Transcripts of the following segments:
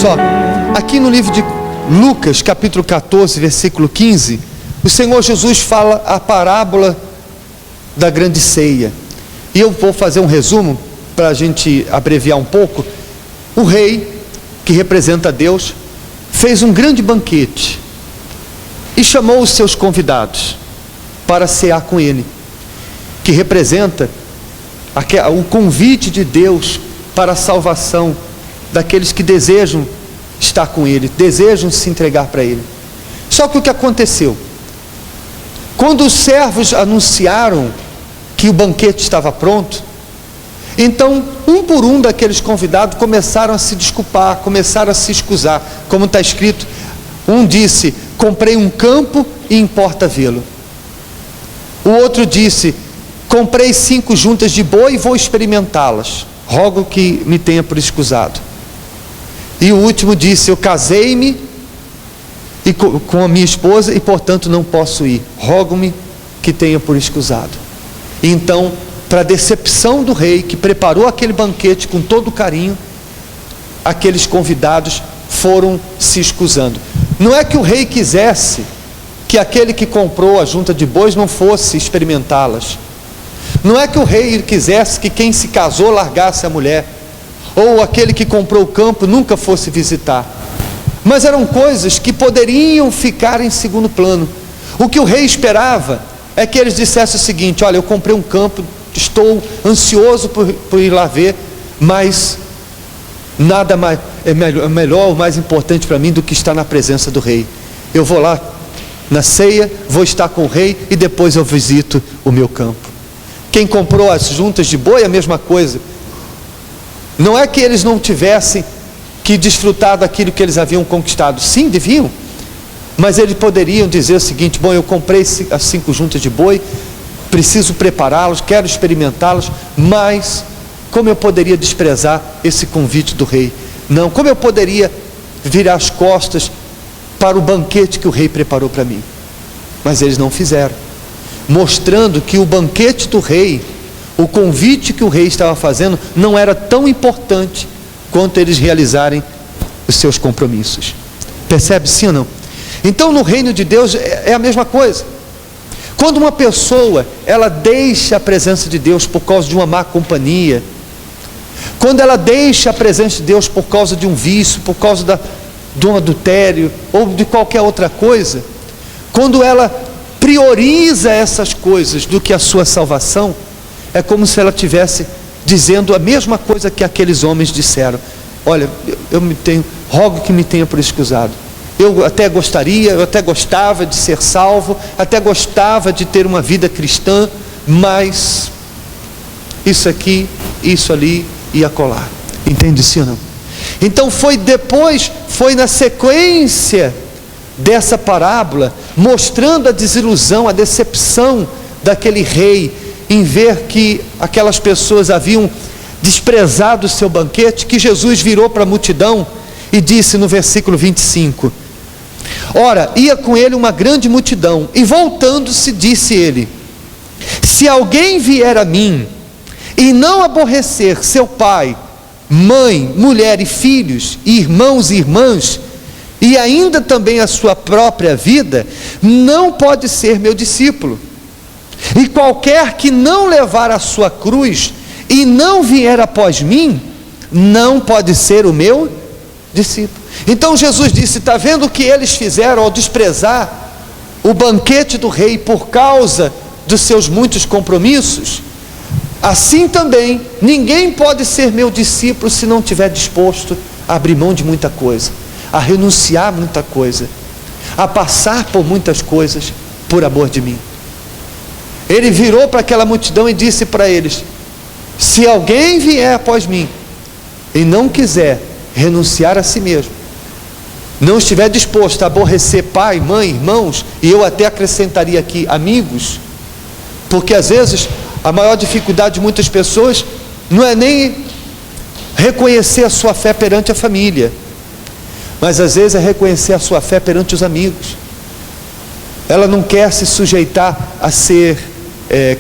só, aqui no livro de Lucas, capítulo 14, versículo 15, o Senhor Jesus fala a parábola da grande ceia. E eu vou fazer um resumo, para a gente abreviar um pouco. O rei, que representa Deus, fez um grande banquete e chamou os seus convidados para cear com ele, que representa o convite de Deus para a salvação daqueles que desejam estar com ele, desejam se entregar para ele. Só que o que aconteceu? Quando os servos anunciaram que o banquete estava pronto, então um por um daqueles convidados começaram a se desculpar, começaram a se escusar, como está escrito. Um disse: comprei um campo e importa vê-lo. O outro disse: comprei 5 juntas de boi e vou experimentá-las, rogo que me tenha por escusado. E o último disse: eu casei-me com a minha esposa e portanto não posso ir, rogo-me que tenha por escusado. E então, para a decepção do rei, que preparou aquele banquete com todo carinho, aqueles convidados foram se escusando. Não é que o rei quisesse que aquele que comprou a junta de bois não fosse experimentá-las. Não é que o rei quisesse que quem se casou largasse a mulher, ou aquele que comprou o campo nunca fosse visitar. Mas eram coisas que poderiam ficar em segundo plano. O que o rei esperava é que eles dissessem o seguinte: olha, eu comprei um campo, estou ansioso por ir lá ver, mas nada mais é melhor ou mais importante para mim do que estar na presença do rei. Eu vou lá na ceia, vou estar com o rei e depois eu visito o meu campo. Quem comprou as juntas de boi, a mesma coisa. Não é que eles não tivessem que desfrutar daquilo que eles haviam conquistado. Sim, deviam. Mas eles poderiam dizer o seguinte: bom, eu comprei as 5 juntas de boi, preciso prepará-los, quero experimentá-los, mas como eu poderia desprezar esse convite do rei? Não, como eu poderia virar as costas para o banquete que o rei preparou para mim? Mas eles não fizeram, mostrando que o banquete do rei, o convite que o rei estava fazendo, não era tão importante quanto eles realizarem os seus compromissos. Percebe, sim ou não? Então no reino de Deus é a mesma coisa. Quando uma pessoa, ela deixa a presença de Deus por causa de uma má companhia, quando ela deixa a presença de Deus por causa de um vício, por causa de um adultério, ou de qualquer outra coisa, quando ela prioriza essas coisas do que a sua salvação, é como se ela estivesse dizendo a mesma coisa que aqueles homens disseram: olha, rogo que me tenha por escusado. Eu até gostava de ser salvo, até gostava de ter uma vida cristã, mas isso aqui, isso ali e acolá. Entende, sim ou não? Então foi na sequência dessa parábola, mostrando a desilusão, a decepção daquele rei, em ver que aquelas pessoas haviam desprezado o seu banquete, que Jesus virou para a multidão e disse no versículo 25: ora, ia com ele uma grande multidão, e voltando-se disse ele: se alguém vier a mim, e não aborrecer seu pai, mãe, mulher e filhos, irmãos e irmãs, e ainda também a sua própria vida, não pode ser meu discípulo. E qualquer que não levar a sua cruz e não vier após mim, não pode ser o meu discípulo. Então Jesus disse: está vendo o que eles fizeram ao desprezar o banquete do rei por causa dos seus muitos compromissos? Assim também, ninguém pode ser meu discípulo se não estiver disposto a abrir mão de muita coisa, a renunciar a muita coisa, a passar por muitas coisas por amor de mim. Ele virou para aquela multidão e disse para eles: se alguém vier após mim e não quiser renunciar a si mesmo, não estiver disposto a aborrecer pai, mãe, irmãos, e eu até acrescentaria aqui amigos, porque às vezes a maior dificuldade de muitas pessoas não é nem reconhecer a sua fé perante a família, mas às vezes é reconhecer a sua fé perante os amigos. Ela não quer se sujeitar a ser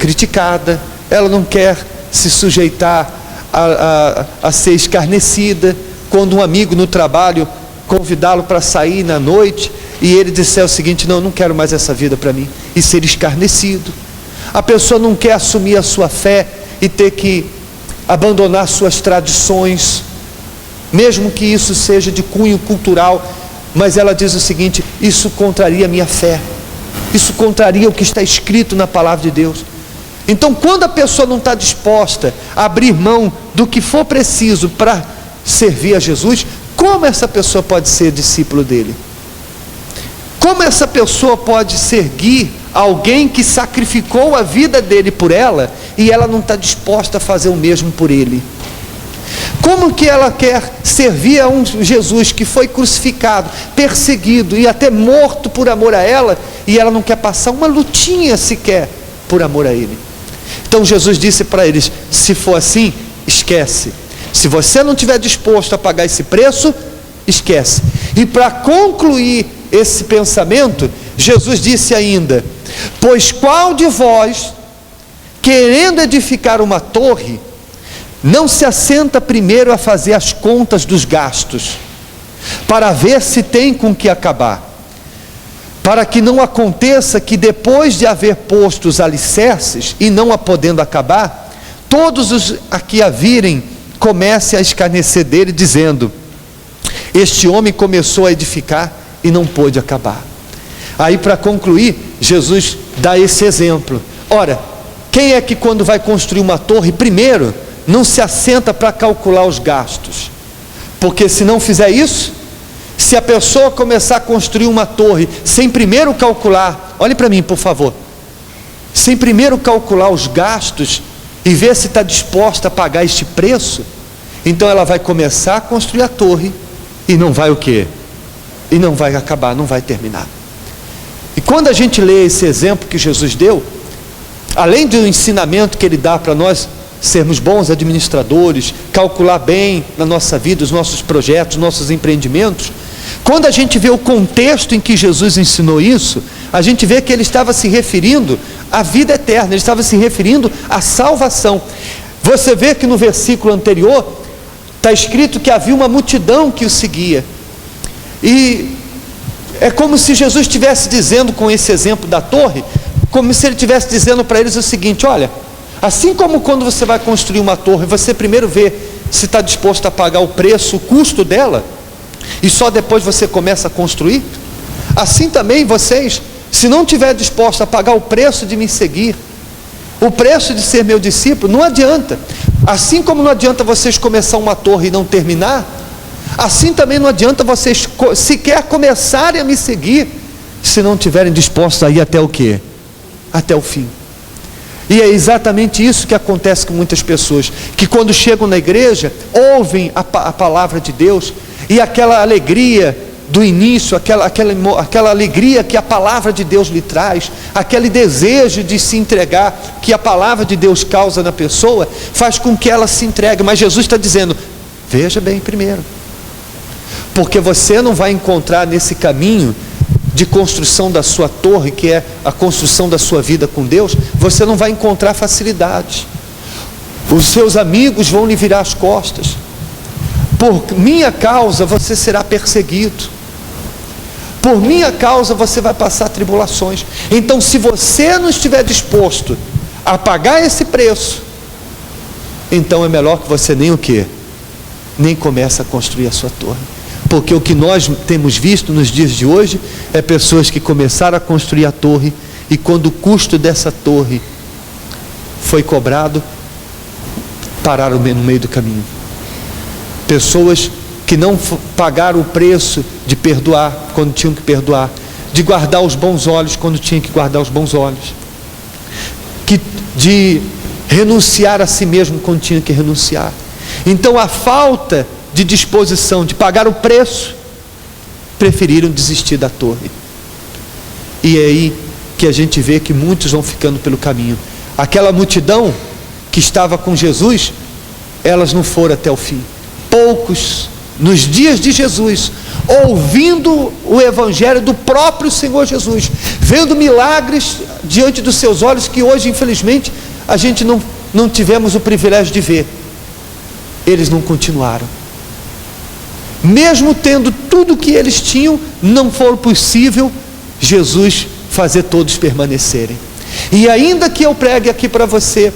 criticada, ela não quer se sujeitar a ser escarnecida, quando um amigo no trabalho convidá-lo para sair na noite e ele disser o seguinte: não, não quero mais essa vida para mim, e ser escarnecido. A pessoa não quer assumir a sua fé e ter que abandonar suas tradições, mesmo que isso seja de cunho cultural, mas ela diz o seguinte: isso contraria a minha fé, isso contraria o que está escrito na palavra de Deus. Então, quando a pessoa não está disposta a abrir mão do que for preciso para servir a Jesus, como essa pessoa pode ser discípulo dele? Como essa pessoa pode seguir alguém que sacrificou a vida dele por ela e ela não está disposta a fazer o mesmo por ele? Como que ela quer servir a um Jesus que foi crucificado, perseguido e até morto por amor a ela, e ela não quer passar uma lutinha sequer por amor a ele? Então Jesus disse para eles: se for assim, esquece. Se você não estiver disposto a pagar esse preço, esquece. E para concluir esse pensamento, Jesus disse ainda: pois qual de vós, querendo edificar uma torre, não se assenta primeiro a fazer as contas dos gastos, para ver se tem com que acabar, para que não aconteça que depois de haver posto os alicerces e não a podendo acabar, todos os a que a virem comecem a escarnecer dele, dizendo: este homem começou a edificar e não pôde acabar. Aí, para concluir, Jesus dá esse exemplo. Ora, quem é que quando vai construir uma torre, primeiro não se assenta para calcular os gastos? Porque se não fizer isso, se a pessoa começar a construir uma torre sem primeiro calcular, olhe para mim por favor, sem primeiro calcular os gastos e ver se está disposta a pagar este preço, então ela vai começar a construir a torre e não vai o quê? E não vai acabar, não vai terminar. E quando a gente lê esse exemplo que Jesus deu, além do ensinamento que ele dá para nós sermos bons administradores, calcular bem na nossa vida os nossos projetos, nossos empreendimentos, quando a gente vê o contexto em que Jesus ensinou isso, a gente vê que ele estava se referindo à vida eterna, ele estava se referindo à salvação. Você vê que no versículo anterior está escrito que havia uma multidão que o seguia, e é como se Jesus estivesse dizendo, com esse exemplo da torre, como se ele estivesse dizendo para eles o seguinte: olha, assim como quando você vai construir uma torre, você primeiro vê se está disposto a pagar o preço, o custo dela, e só depois você começa a construir, assim também vocês, se não estiver disposto a pagar o preço de me seguir, o preço de ser meu discípulo, não adianta. Assim como não adianta vocês começar uma torre e não terminar, assim também não adianta vocês sequer começarem a me seguir, se não estiverem dispostos a ir até o quê? Até o fim. E é exatamente isso que acontece com muitas pessoas, que quando chegam na igreja, ouvem a palavra de Deus, e aquela alegria do início, aquela alegria que a palavra de Deus lhe traz, aquele desejo de se entregar que a palavra de Deus causa na pessoa, faz com que ela se entregue. Mas Jesus está dizendo: veja bem primeiro, porque você não vai encontrar nesse caminho de construção da sua torre, que é a construção da sua vida com Deus, você não vai encontrar facilidade. Os seus amigos vão lhe virar as costas. Por minha causa você será perseguido. Por minha causa você vai passar tribulações. Então, se você não estiver disposto a pagar esse preço, então é melhor que você nem o quê? Nem comece a construir a sua torre. Porque o que nós temos visto nos dias de hoje é pessoas que começaram a construir a torre, e quando o custo dessa torre foi cobrado, pararam no meio do caminho. Pessoas que não pagaram o preço de perdoar quando tinham que perdoar, de guardar os bons olhos quando tinham que guardar os bons olhos, de renunciar a si mesmo quando tinham que renunciar. Então, a falta de disposição de pagar o preço, preferiram desistir da torre. E é aí que a gente vê que muitos vão ficando pelo caminho. Aquela multidão que estava com Jesus, elas não foram até o fim. Poucos, nos dias de Jesus, ouvindo o evangelho do próprio Senhor Jesus, vendo milagres diante dos seus olhos, que hoje infelizmente a gente não tivemos o privilégio de ver, eles não continuaram. Mesmo tendo tudo que eles tinham, não foi possível Jesus fazer todos permanecerem. E ainda que eu pregue aqui para você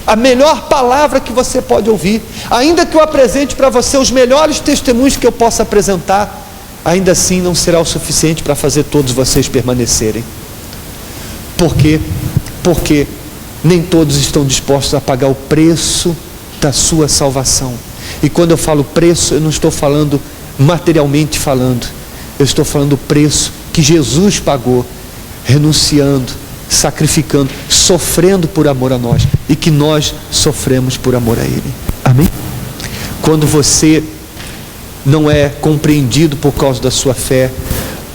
a melhor palavra que você pode ouvir, ainda que eu apresente para você os melhores testemunhos que eu possa apresentar, ainda assim não será o suficiente para fazer todos vocês permanecerem. Por quê? Porque nem todos estão dispostos a pagar o preço da sua salvação. E quando eu falo preço, eu não estou falando materialmente falando, eu estou falando o preço que Jesus pagou, renunciando, sacrificando, sofrendo por amor a nós, e que nós sofremos por amor a Ele. Amém? Quando você não é compreendido por causa da sua fé,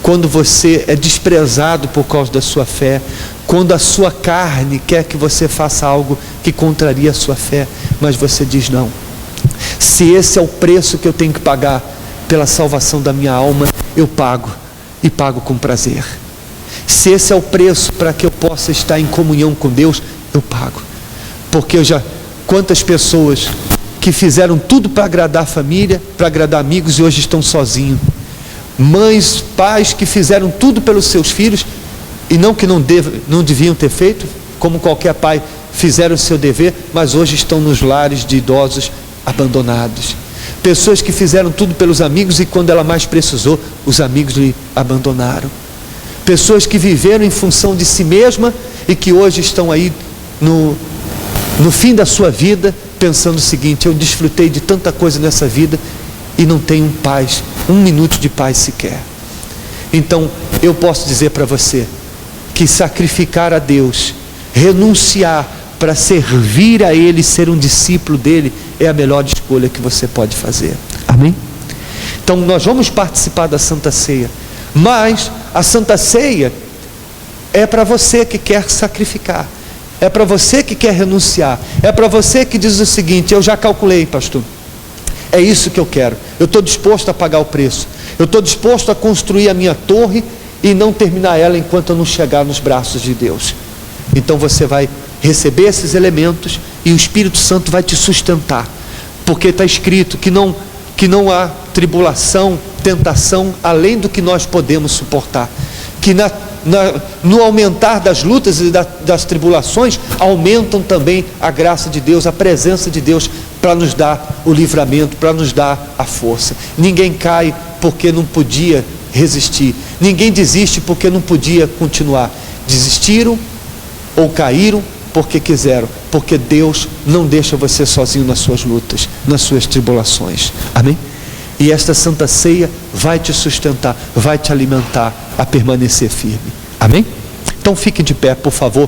quando você é desprezado por causa da sua fé, quando a sua carne quer que você faça algo que contraria a sua fé, mas você diz não. Se esse é o preço que eu tenho que pagar pela salvação da minha alma, eu pago, e pago com prazer. Se esse é o preço para que eu possa estar em comunhão com Deus, eu pago. Porque quantas pessoas que fizeram tudo para agradar a família, para agradar amigos, e hoje estão sozinhos. Mães, pais que fizeram tudo pelos seus filhos, e não que não deviam ter feito, como qualquer pai, fizeram o seu dever, mas hoje estão nos lares de idosos abandonados. Pessoas que fizeram tudo pelos amigos, e quando ela mais precisou, os amigos lhe abandonaram. Pessoas que viveram em função de si mesma, e que hoje estão aí no fim da sua vida, pensando o seguinte: eu desfrutei de tanta coisa nessa vida, e não tenho paz, 1 minuto de paz sequer. Então, eu posso dizer para você, que sacrificar a Deus, renunciar para servir a Ele, ser um discípulo dEle, é a melhor escolha que você pode fazer. Amém? Então nós vamos participar da Santa Ceia, mas a Santa Ceia é para você que quer sacrificar, é para você que quer renunciar, é para você que diz o seguinte: eu já calculei, pastor, é isso que eu quero, eu estou disposto a pagar o preço, eu estou disposto a construir a minha torre e não terminar ela enquanto eu não chegar nos braços de Deus. Então você vai receber esses elementos, e o Espírito Santo vai te sustentar, porque está escrito que não há tribulação, tentação além do que nós podemos suportar, que no aumentar das lutas e das tribulações, aumentam também a graça de Deus, a presença de Deus, para nos dar o livramento, para nos dar a força. Ninguém cai porque não podia resistir, ninguém desiste porque não podia continuar. Desistiram ou caíram porque quiseram, porque Deus não deixa você sozinho nas suas lutas, nas suas tribulações. Amém? E esta Santa Ceia vai te sustentar, vai te alimentar a permanecer firme. Amém? Então fique de pé, por favor.